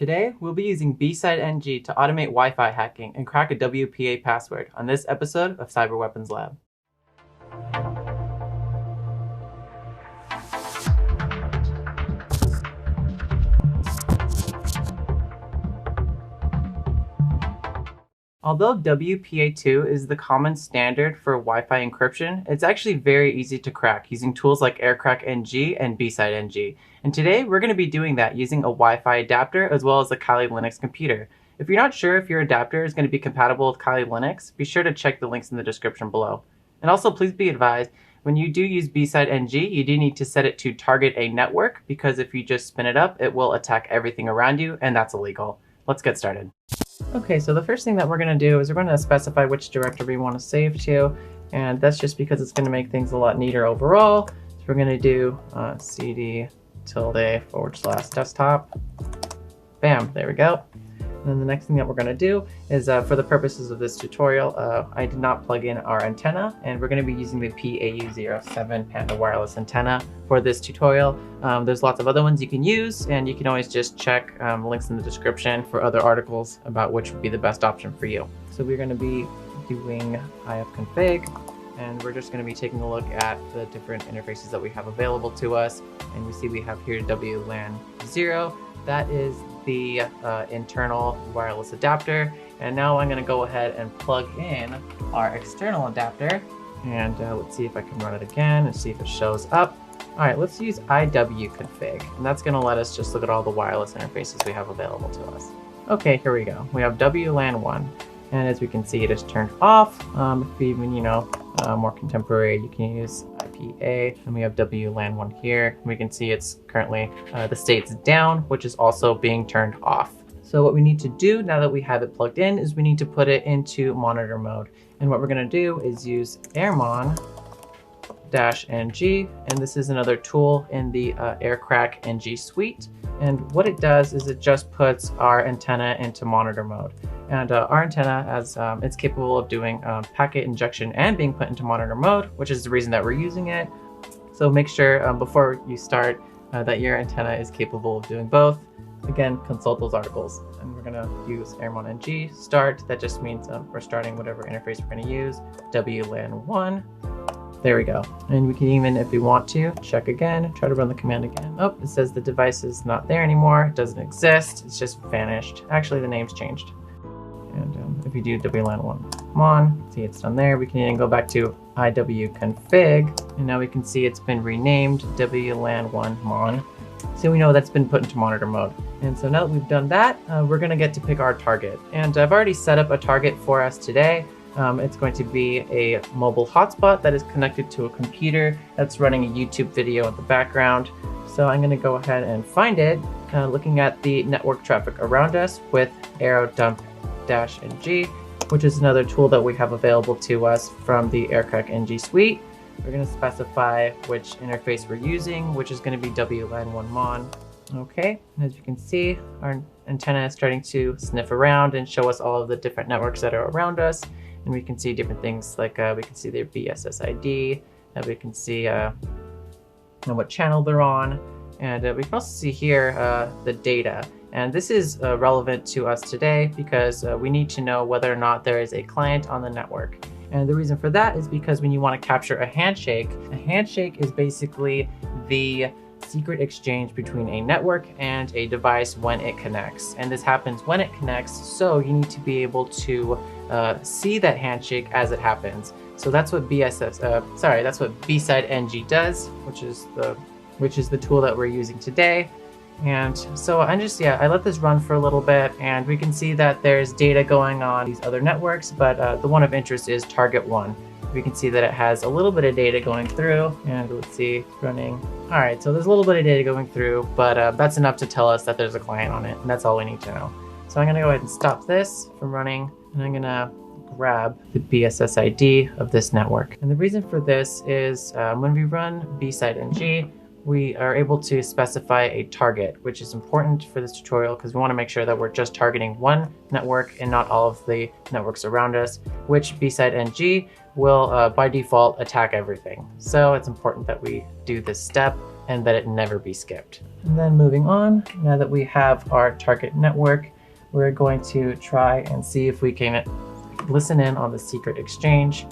Today, we'll be using Besside NG to automate Wi-Fi hacking and crack a WPA password on this episode of Cyber Weapons Lab. Although WPA2 is the common standard for Wi-Fi encryption, it's actually very easy to crack using tools like Aircrack NG and Besside NG. And today we're going to be doing that using a Wi-Fi adapter as well as a Kali Linux computer. If you're not sure if your adapter is going to be compatible with Kali Linux, be sure to check the links in the description below. And also please be advised, when you do use Besside NG, you do need to set it to target a network, because if you just spin it up, it will attack everything around you, and that's illegal. Let's get started. Okay, so the first thing that we're going to do is we're going to specify which directory we want to save to, and that's just because it's going to make things a lot neater overall. So we're going to do cd:/desktop. Bam, there we go. And then the next thing that we're going to do is, for the purposes of this tutorial, I did not plug in our antenna, and we're going to be using the PAU07 Panda wireless antenna for this tutorial. There's lots of other ones you can use, and you can always just check links in the description for other articles about which would be the best option for you. So we're going to be doing ifconfig, and we're just going to be taking a look at the different interfaces that we have available to us. And we see we have here WLAN 0. That is the internal wireless adapter. And now I'm going to go ahead and plug in our external adapter. And let's see if I can run it again and see if it shows up. All right, let's use iwconfig. And that's going to let us just look at all the wireless interfaces we have available to us. Okay, here we go. We have WLAN 1. And as we can see, it is turned off. If even, more contemporary, you can use IPA. And we have WLAN 1 here. We can see it's currently, the state's down, which is also being turned off. So what we need to do now that we have it plugged in is we need to put it into monitor mode. And what we're going to do is use airmon-ng, and this is another tool in the Aircrack NG suite. And what it does is it just puts our antenna into monitor mode. And our antenna, as it's capable of doing packet injection and being put into monitor mode, which is the reason that we're using it. So make sure before you start that your antenna is capable of doing both. Again, consult those articles. And we're going to use airmon-ng start. That just means we're starting whatever interface we're going to use. WLAN 1. There we go. And we can even, if we want to, check again, try to run the command again. Oh, it says the device is not there anymore. It doesn't exist. It's just vanished. Actually, the name's changed. And if we do WLAN 1 mon, see it's done there. We can even go back to iwconfig, and now we can see it's been renamed WLAN 1 mon. So we know that's been put into monitor mode. And so now that we've done that, we're going to get to pick our target. And I've already set up a target for us today. It's going to be a mobile hotspot that is connected to a computer that's running a YouTube video in the background. So I'm going to go ahead and find it, looking at the network traffic around us with aerodump-ng, which is another tool that we have available to us from the Aircrack NG suite. We're going to specify which interface we're using, which is going to be WLAN 1 mon. Okay, as you can see, our antenna is starting to sniff around and show us all of the different networks that are around us. And we can see different things like we can see their BSSID, we can see what channel they're on, and we can also see here the data. And this is relevant to us today because we need to know whether or not there is a client on the network. And the reason for that is because when you want to capture a handshake is basically the secret exchange between a network and a device when it connects. And this happens when it connects, so you need to be able to see that handshake as it happens. So that's what that's what Besside NG does, which is the tool that we're using today. And so I let this run for a little bit, and we can see that there's data going on these other networks, but the one of interest is target 1. We can see that it has a little bit of data going through, and let's see, running. All right, so there's a little bit of data going through, but that's enough to tell us that there's a client on it, and that's all we need to know. So I'm gonna go ahead and stop this from running, and I'm gonna grab the BSSID of this network. And the reason for this is when we run Besside NG, we are able to specify a target, which is important for this tutorial because we want to make sure that we're just targeting one network and not all of the networks around us, which Besside NG will by default attack everything. So it's important that we do this step. and that it never be skipped. And then moving on, now that we have our target network, we're going to try and see if we can listen in on the secret exchange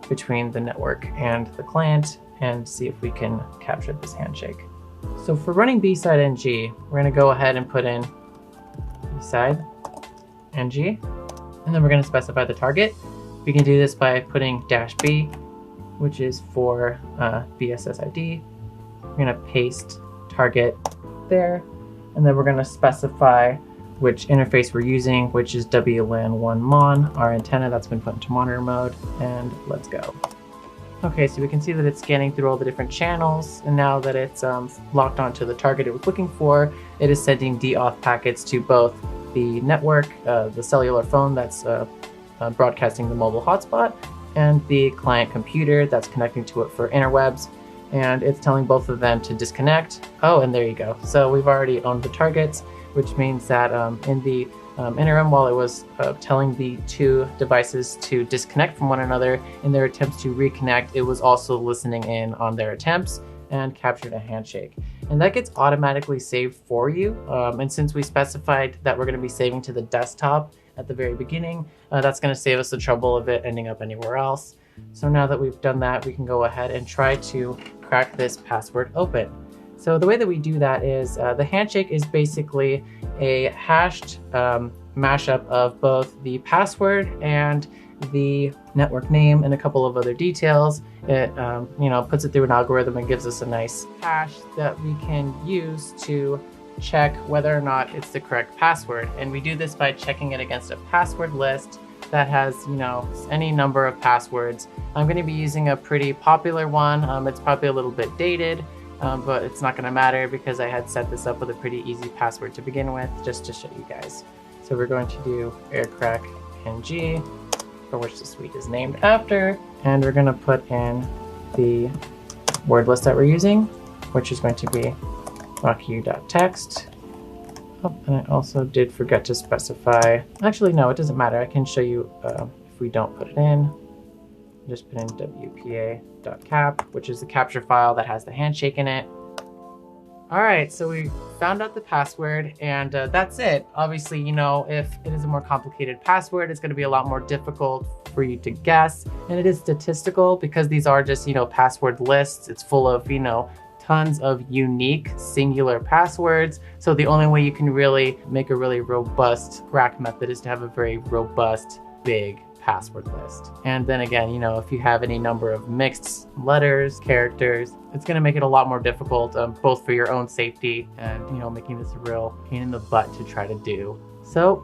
between the network and the client and see if we can capture this handshake. So for running Besside NG, we're going to go ahead and put in Besside NG, and then we're going to specify the target. We can do this by putting -B, which is for BSSID. We're going to paste target there, and then we're going to specify which interface we're using, which is WLAN1 MON, our antenna that's been put into monitor mode, and let's go. Okay, so we can see that it's scanning through all the different channels, and now that it's locked onto the target it was looking for, it is sending DAuth packets to both the network, the cellular phone that's broadcasting the mobile hotspot, and the client computer that's connecting to it for interwebs, and it's telling both of them to disconnect. Oh, and there you go. So we've already owned the targets, which means that in the interim, while it was telling the two devices to disconnect from one another in their attempts to reconnect, it was also listening in on their attempts and captured a handshake. And that gets automatically saved for you. And since we specified that we're going to be saving to the desktop at the very beginning, that's going to save us the trouble of it ending up anywhere else. So now that we've done that, we can go ahead and try to crack this password open. So the way that we do that is the handshake is basically a hashed mashup of both the password and the network name and a couple of other details. It puts it through an algorithm and gives us a nice hash that we can use to check whether or not it's the correct password. And we do this by checking it against a password list that has, any number of passwords. I'm going to be using a pretty popular one. It's probably a little bit dated, but it's not going to matter because I had set this up with a pretty easy password to begin with, just to show you guys. So we're going to do aircrack NG, for which the suite is named after, and we're going to put in the word list that we're using, which is going to be rockyu.txt. Oh, and I also did forget to specify, actually no, it doesn't matter. I can show you if we don't put it in. Just put in wpa.cap, which is the capture file that has the handshake in it. All right, so we found out the password, and that's it. Obviously, if it is a more complicated password, it's going to be a lot more difficult for you to guess, and it is statistical because these are just, password lists. It's full of, tons of unique singular passwords. So the only way you can really make a really robust crack method is to have a very robust, big password list. And then again, if you have any number of mixed letters, characters, it's going to make it a lot more difficult, both for your own safety and, making this a real pain in the butt to try to do. So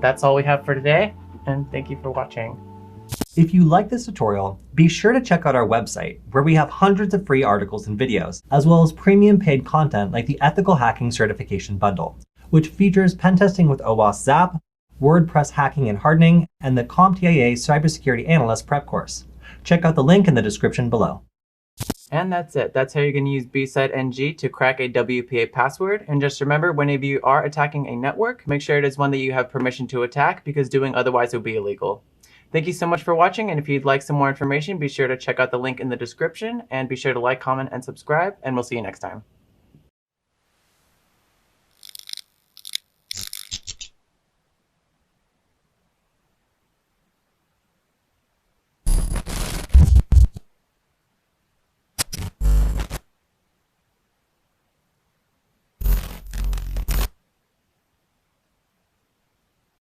that's all we have for today, and thank you for watching. If you like this tutorial, be sure to check out our website, where we have hundreds of free articles and videos, as well as premium paid content like the Ethical Hacking Certification Bundle, which features pen testing with OWASP Zap, WordPress hacking and hardening, and the CompTIA Cybersecurity Analyst Prep course. Check out the link in the description below. And that's it. That's how you're going to use Besside NG to crack a WPA password. And just remember, whenever you are attacking a network, make sure it is one that you have permission to attack, because doing otherwise would be illegal. Thank you so much for watching, and if you'd like some more information, be sure to check out the link in the description, and be sure to like, comment, and subscribe, and we'll see you next time.